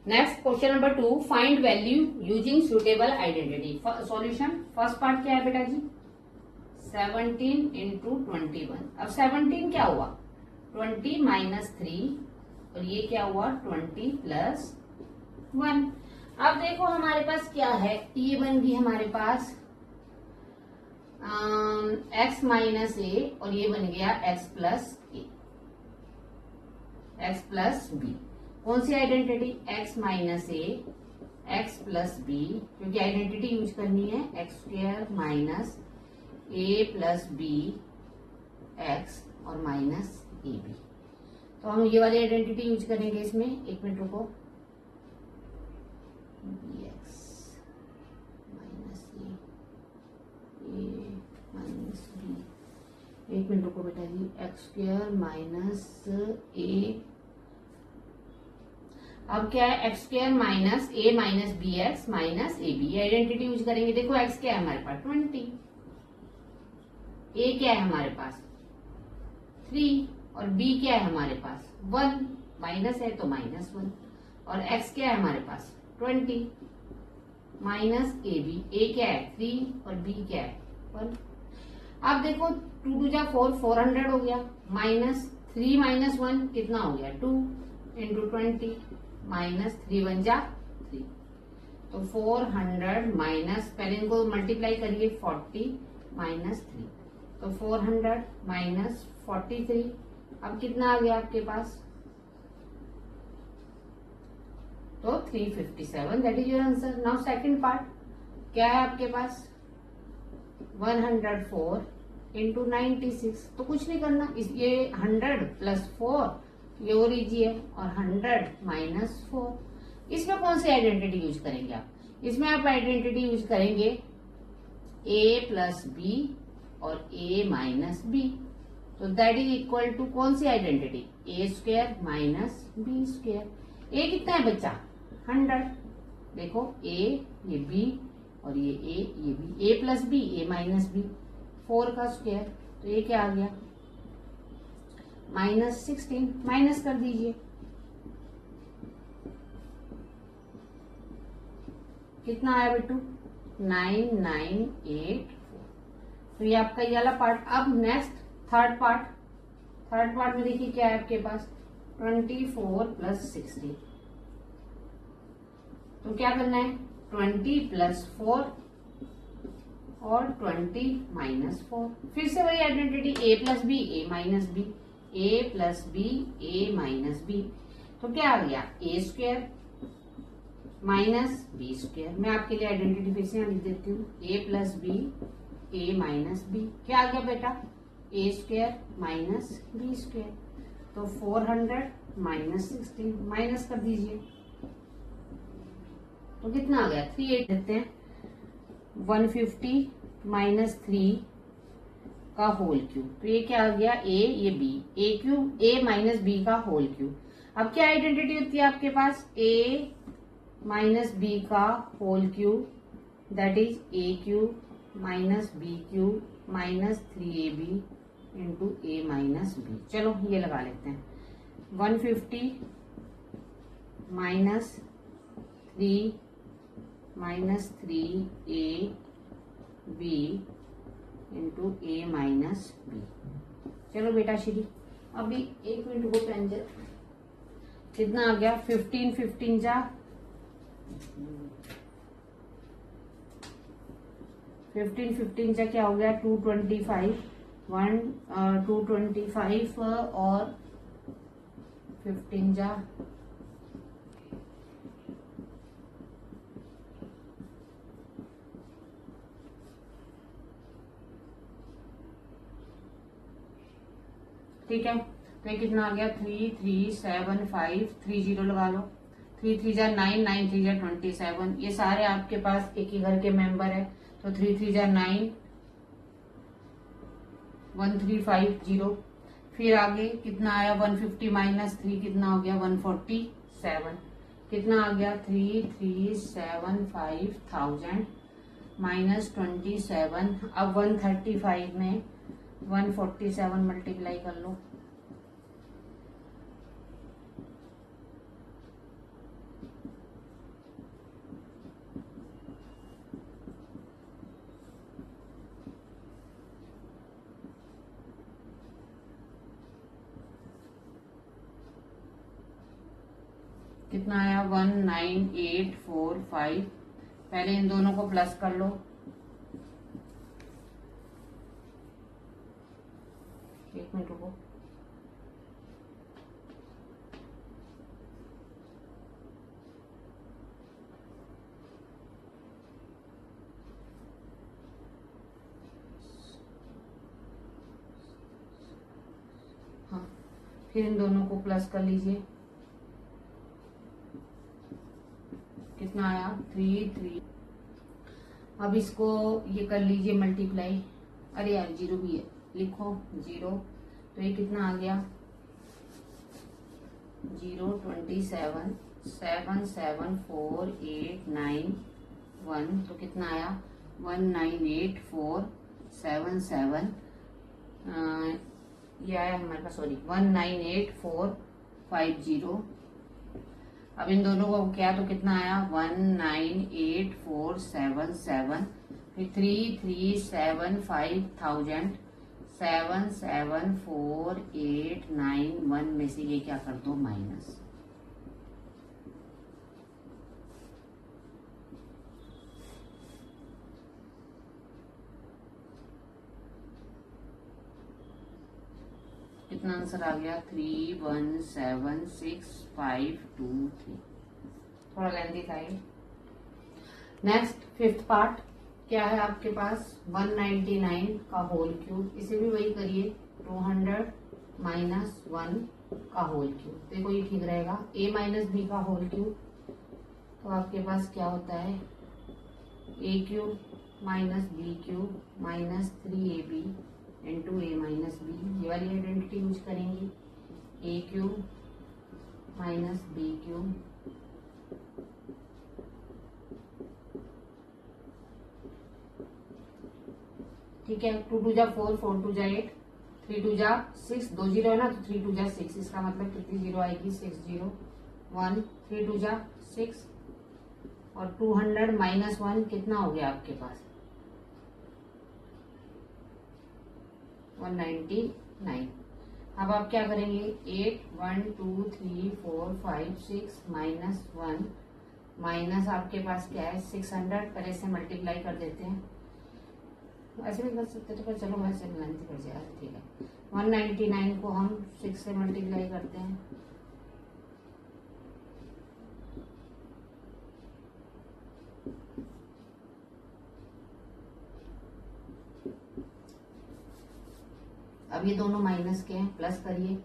Next question number 2, find value using suitable identity. Solution, first part क्या है बेटा जी, 17 into 21। अब 17 क्या हुआ, 20 माइनस 3 और ये क्या हुआ 20 प्लस 1। अब देखो हमारे पास क्या है, ये बन गई हमारे पास x माइनस ए और ये बन गया x प्लस ए, x प्लस बी। कौन सी आइडेंटिटी, x माइनस ए एक्स प्लस बी, क्योंकि आइडेंटिटी यूज करनी है एक्स स्क्वायर माइनस ए प्लस बी एक्स और माइनस ए बी। तो हम ये वाली आइडेंटिटी यूज करेंगे इसमें, एक मिनट रुको, B X minus A minus B, एक मिनट रुको बेटा जी, एक्स स्क्वायर माइनस ए, अब क्या है X square minus A minus B X minus A B, identity use करेंगे। देखो एक्स क्या है हमारे पास 20, ए क्या है हमारे पास 3 और बी क्या है हमारे पास 1, माइनस है तो माइनस 1, और एक्स क्या है हमारे पास 20 माइनस ए बी, ए क्या है 3 और बी क्या है 1। अब देखो 2 2 जा 4, 400 हो गया, माइनस 3 माइनस 1 कितना हो गया 2 इंटू 20 माइनस 3 1 जा 3, तो 400 माइनस, पहले इनको मल्टीप्लाई करिए 40 माइनस 3, तो 400 माइनस 43, अब कितना आ गया आपके पास, तो 357, that is your answer. Now second part क्या है आपके पास 104 इंटू 96, तो कुछ नहीं करना, ये 100 प्लस 4 ये और इजी है, और 100 माइनस 4। इसमें कौन सी आइडेंटिटी यूज करेंगे आप, इसमें आप आइडेंटिटी यूज करेंगे a प्लस बी और a माइनस बी, तो दैट इज इक्वल टू कौन सी identity, a square minus B square. a कितना है बच्चा 100, देखो a ये b और ये a ये b, a plus B a minus B, 4 का स्क्वायर, तो ये क्या आ गया माइनस 16, माइनस कर दीजिए, कितना आया बेटू 9984, तो ये आपका ये वाला पार्ट। अब नेक्स्ट थर्ड पार्ट में देखिए क्या है आपके पास 24 प्लस 16, तो क्या करना है 20 प्लस 4 और 20 माइनस 4, फिर से वही identity a plus B a minus B, a plus B a minus B, तो क्या आ गया a square minus B square. मैं आपके लिए आइडेंटिटी फिर से यहाँ लिख देती हूँ, a plus B a minus B, क्या आ गया बेटा a square minus B square, तो 400 माइनस 16, माइनस कर दीजिए, तो कितना आ गया 38 देते हैं, 150 माइनस 3 का होल क्यूब, तो ये क्या आ गया a ये b, a cube a minus b का होल क्यूब। अब क्या आइडेंटिटी होती है आपके पास a माइनस b का whole cube, that is a cube minus b cube minus 3ab into a minus b। चलो ये लगा लेते हैं, 150 minus 3 minus 3ab into A minus B. चलो बेटा श्री, अभी 1 मिनट को पेंजर, कितना आ गया 15 15 जा 15 जा क्या हो गया 225, 225 और 15 जा ठीक है, तो ये कितना आ गया 3375, 30 लगा लो, 3 3 जा 9, 9 3 जा 27, ये सारे आपके पास एक ही घर के मेंबर है, तो 3 3 जा 9, 1350, फिर आगे कितना आया 150 माइनस 3 कितना हो गया 147, कितना आ गया 3375,000 माइनस 27, अब 135 में 147 मल्टीप्लाई कर लो, कितना आया 19845। पहले इन दोनों को प्लस कर लो, एक मिनट रुको। हाँ, फिर इन दोनों को प्लस कर लीजिए, कितना आया 33। अब इसको ये कर लीजिए मल्टीप्लाई। अरे यार जीरो भी है, लिखो जीरो, तो ये कितना आ गया 027774891, तो कितना आया 1984777। ये आया हमारे पास, सॉरी 198,450। अब इन दोनों को क्या, तो कितना आया 198,477, फिर 3,375,000, 7,74891 में से ये क्या कर दो माइनस। कितना आंसर आ गया 3176,523। थोड़ा लेंदी था ये। नेक्स्ट फिफ्थ पार्ट क्या है आपके पास 199 का होल क्यूब। इसे भी वही करिए 200 माइनस 1 का होल क्यूब। देखो ये ठीक रहेगा। a माइनस बी का होल क्यूब, तो आपके पास क्या होता है a cube minus B cube minus 3ab into A minus B. ये वाली आइडेंटिटी यूज करेंगे, a cube minus B cube ठीक है। 2 2 जा 4, 4 2 जा 8, 3 2 जा 6, 2 जीरो है ना, तो 3 2 जा 6, इसका मतलब कितनी जीरो आएगी 601। 3 2 जा 6 और 200 माइनस 1 कितना हो गया आपके पास 199। अब आप क्या करेंगे 8 1 2 3 4 5 6 माइनस 1 माइनस आपके पास क्या है 600। पहले से मल्टीप्लाई कर देते हैं, ऐसे भी कर सकते थे पर चलो वैसे लेंथ कर जाएगा, ठीक है। 199 को हम 6 से मल्टीप्लाई करते हैं, अब ये दोनों माइनस के हैं, प्लस करिए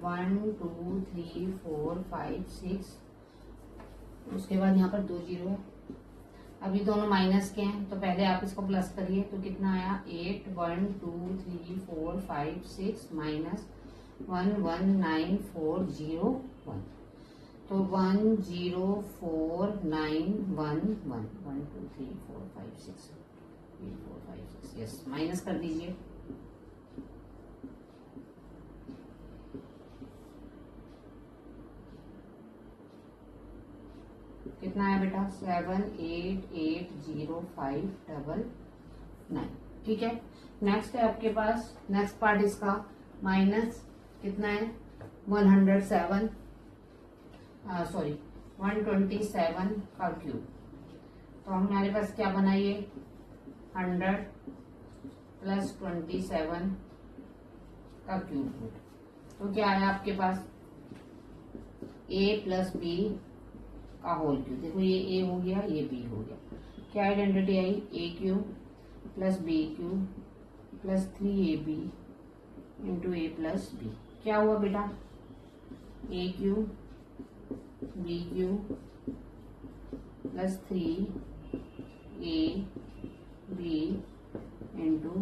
1 2 3 4 5 6, उसके बाद यहाँ पर 2 जीरो है। अब ये दोनों माइनस के हैं, तो पहले आप इसको प्लस करिए, तो कितना आया 8 1 2 3 4 5 6 माइनस 119401, तो 104911 1 2 3 4 5 6 3 4 5 6, यस माइनस कर दीजिए। कितना है बेटा 7880599, ठीक है। नेक्स्ट है आपके पास, नेक्स्ट पार्ट इसका माइनस कितना है 107 सॉरी 127 का क्यूब। तो हमारे पास क्या बनाइए 100 प्लस 27 का क्यूब रूट, तो क्या आया आपके पास a प्लस बी का होल क्यूब। देखो ये a हो गया, ये b हो गया, क्या आइडेंटिटी आई a cube plus B cube plus 3ab into A plus B. क्या हुआ बेटा a cube B cube plus 3ab into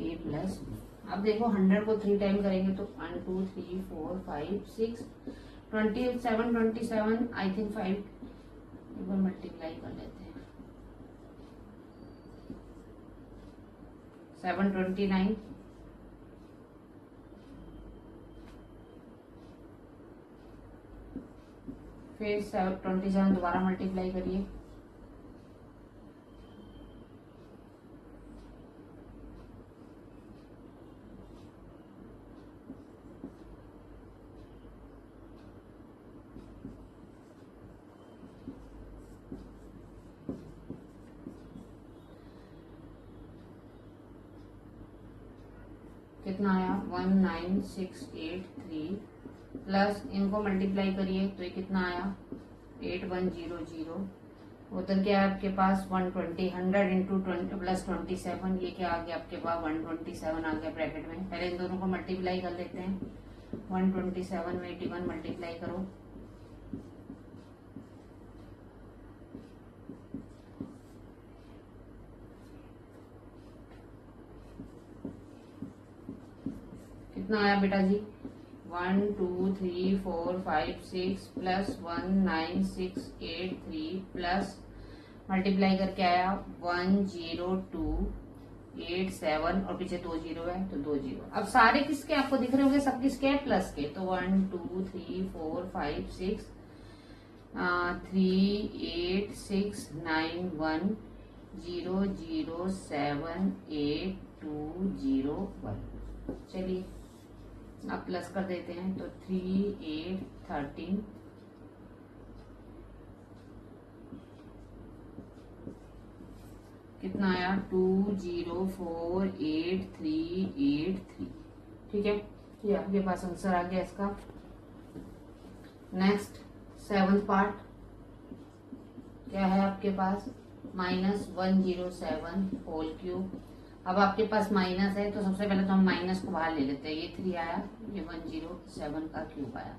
A plus B. अब देखो 100 को 3 टाइम करेंगे तो 1 2 3 4 5 6 27 27 आई थिंक 5 एक बार मल्टीप्लाई कर लेते हैं 729 फिर 27 दोबारा मल्टीप्लाई करिए कितना आया 19683 प्लस इनको मल्टीप्लाई करिए तो ये कितना आया 8100। उधर क्या है आपके पास 120 100 इंटू प्लस 27 ये क्या आ गया आपके पास 127 आ गया ब्रैकेट में। पहले इन दोनों को मल्टीप्लाई कर लेते हैं 127 में 81 मल्टीप्लाई करो कितना आया बेटा जी 1 2 3 4 5 6 प्लस 19683 प्लस मल्टीप्लाई करके आया 10287 और पीछे 2 जीरो है तो 2 जीरो। अब सारे किसके आपको दिख रहे होंगे, सब किसके हैं प्लस के, तो 1 2 3 4 5 6 3 8 6 9 1 0 0 7 8 2 0 1। चलिए आप प्लस कर देते हैं तो 3 8 13 कितना आया 204883। ठीक है, ये आपके पास आंसर आ गया इसका। नेक्स्ट 7th पार्ट क्या है आपके पास -107 होल क्यूब। अब आपके पास माइनस है तो सबसे पहले तो हम माइनस को बाहर ले लेते हैं। ये 3 आया, ये 107 का क्यूब आया,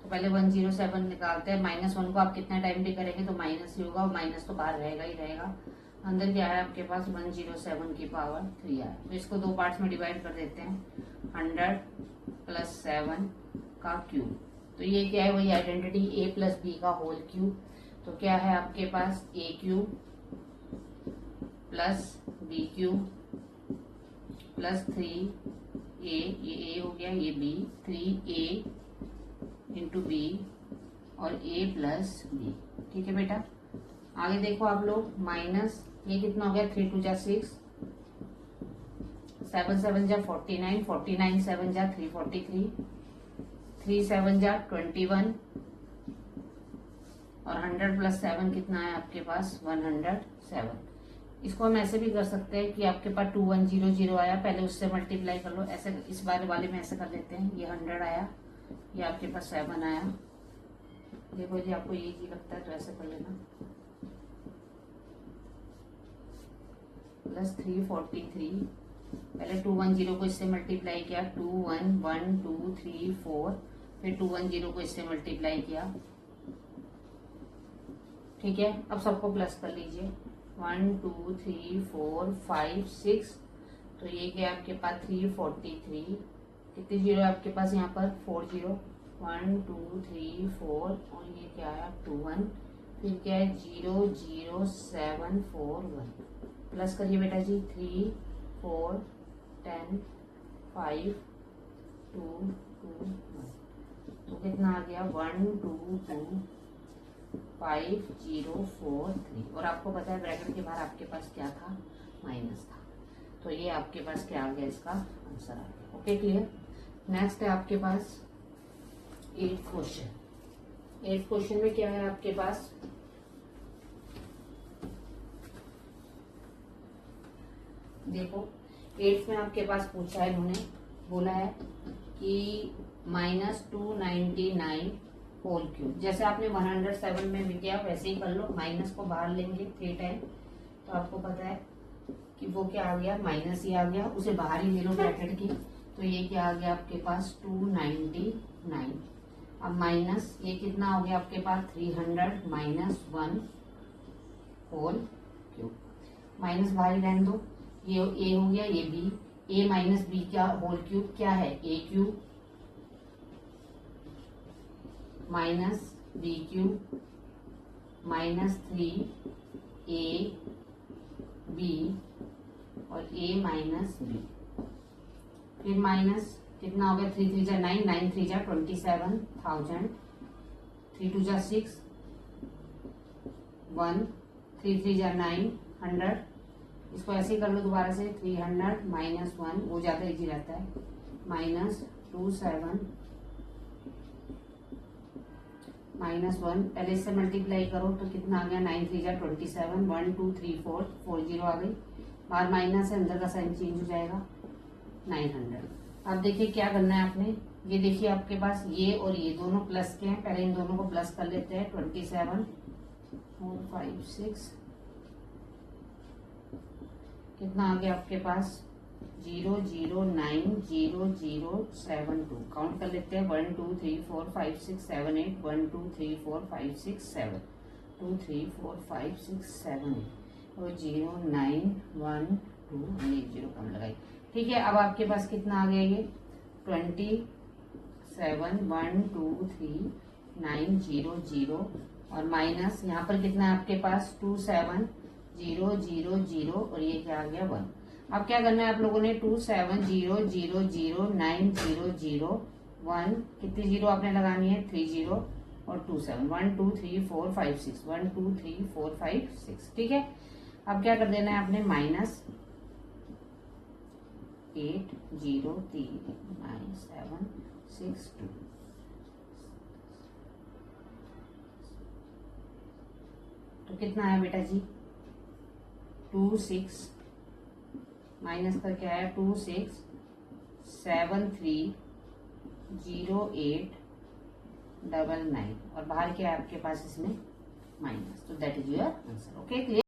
तो पहले 107 निकालते हैं। -1 को आप कितना टाइम भी करेंगे तो माइनस ही होगा, और माइनस तो बाहर रहेगा ही रहेगा। अंदर क्या है आपके पास 107 की पावर 3 आया, तो इसको 2 पार्ट्स में डिवाइड कर देते हैं 100 + 7 का क्यूब। तो ये क्या है, वही आइडेंटिटी a + b का होल क्यूब। तो क्या है आपके पास a cube plus b cube plus 3a, ये a हो गया, ये b, 3a इंटू b और a + b। ठीक है बेटा, आगे देखो आप लोग माइनस ये कितना हो गया 3 2 = 6, 7 7 = 49, 49 7 = 343, 3 7 = 21 और 100 + 7 कितना है आपके पास 107। इसको हम ऐसे भी कर सकते हैं कि आपके पास 2100 आया, पहले उससे मल्टीप्लाई कर लो। ऐसे इस बार वाले में ऐसे कर देते हैं, ये 100 आया, ये आपके पास 7 आया। देखो जी आपको ये जी लगता है तो ऐसे कर लेना, प्लस 343, पहले 210 को इससे मल्टीप्लाई किया, 2 1 1 2 3 4, फिर 210 को इससे मल्टीप्लाई किया। ठीक है, अब सबको प्लस कर लीजिए 1 2 3 4 5 6, तो ये क्या आपके पास 343, कितने जीरो है आपके पास यहाँ पर 4 0, 1 2 3 4 और ये क्या है 2 1, फिर क्या है 0 0 7 4 1। प्लस करिए बेटा जी 3 4 10 5 2 2 1, तो कितना आ गया 1 2 2 5 0 4 3। और आपको पता है ब्रैकेट के बाहर आपके पास क्या था, माइनस था, तो ये आपके पास क्या आ गया, इसका आंसर आ गया। Okay clear. नेक्स्ट है आपके पास 8th क्वेश्चन। 8th क्वेश्चन में क्या है आपके पास, देखो 8th में आपके पास पूछा है, इन्होंने बोला है कि -299 होल क्यूब। जैसे आपने 107 में भी किया वैसे ही कर लो, माइनस को बाहर लेंगे 3 टाइम, तो आपको पता है कि वो क्या आ गया, माइनस ही आ गया, उसे बाहर ही ले लो ब्रैकेट की, तो ये क्या आ गया आपके पास 299। अब माइनस ये कितना हो गया आपके पास 300 -1 होल क्यूब, माइनस बाहर ही रहने दो, ये a हो गया, ये b, a - b का होल क्यूब क्या है a cube minus b cube -3ab और a - b, फिर माइनस कितना हो गया 3 3 = 9, 9 3 = 27,000, 3 2 = 6, 1 3 3 = 9, 100। इसको ऐसे ही कर लो दोबारा से, 300 -1 वो ज्यादा इजी रहता है, -27 -1, पहले इससे मल्टीप्लाई करो तो कितना आ गया 9 3 = 27, 1 2 3 4 0 आ गई, बाहर माइनस है, अंदर का साइन चेंज हो जाएगा 900। अब देखिए क्या करना है आपने, ये देखिए आपके पास ये और ये दोनों प्लस के हैं, पहले इन दोनों को प्लस कर लेते हैं। 27 4 5 6 कितना आ गया आपके पास 0 0 9 0 0 7 2। काउंट कर लेते हैं 1 2 3 4 5 6 7 8 1 2 3 4 5 6 7 2 3 4 5 6 7 8 और 0 9 1 2 हमने 0 कम लगाई। ठीक है, अब आपके पास कितना आ गया ये 27 1 2 3 9 0 0 और माइनस यहाँ पर कितना है आपके पास 2 7 0 0 0 और ये क्या आ गया 1। अब क्या करना है आप लोगों ने 2 7 0 0 0 9 0 0 1 कितनी जीरो आपने लगानी है 3 0 और 2 7 1 2 3 4 5 6 1 2 3 4 5 6। ठीक है, अब क्या कर देना है आपने माइनस 8 0 3 9 7 6 2। तो कितना है बेटा जी 2 6 माइनस का क्या है 2 6 7 3 0 8 9 9 और बाहर क्या है आपके पास इसमें माइनस। तो that is your answer. Okay, clear.